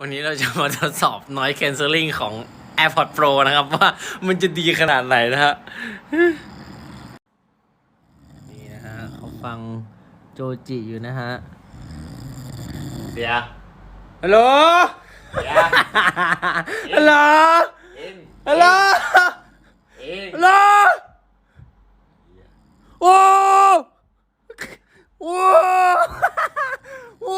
วันนี้เราจะมาทดสอบ noise cancelling ของ AirPods Pro นะครับว่ามันจะดีขนาดไหนนะฮะนี่นะฮะเขาฟังโจจิอยู่นะฮะเสียฮัลโหลฮัลโหลฮัลโหลฮัลโหลโอ้โอ้โอ้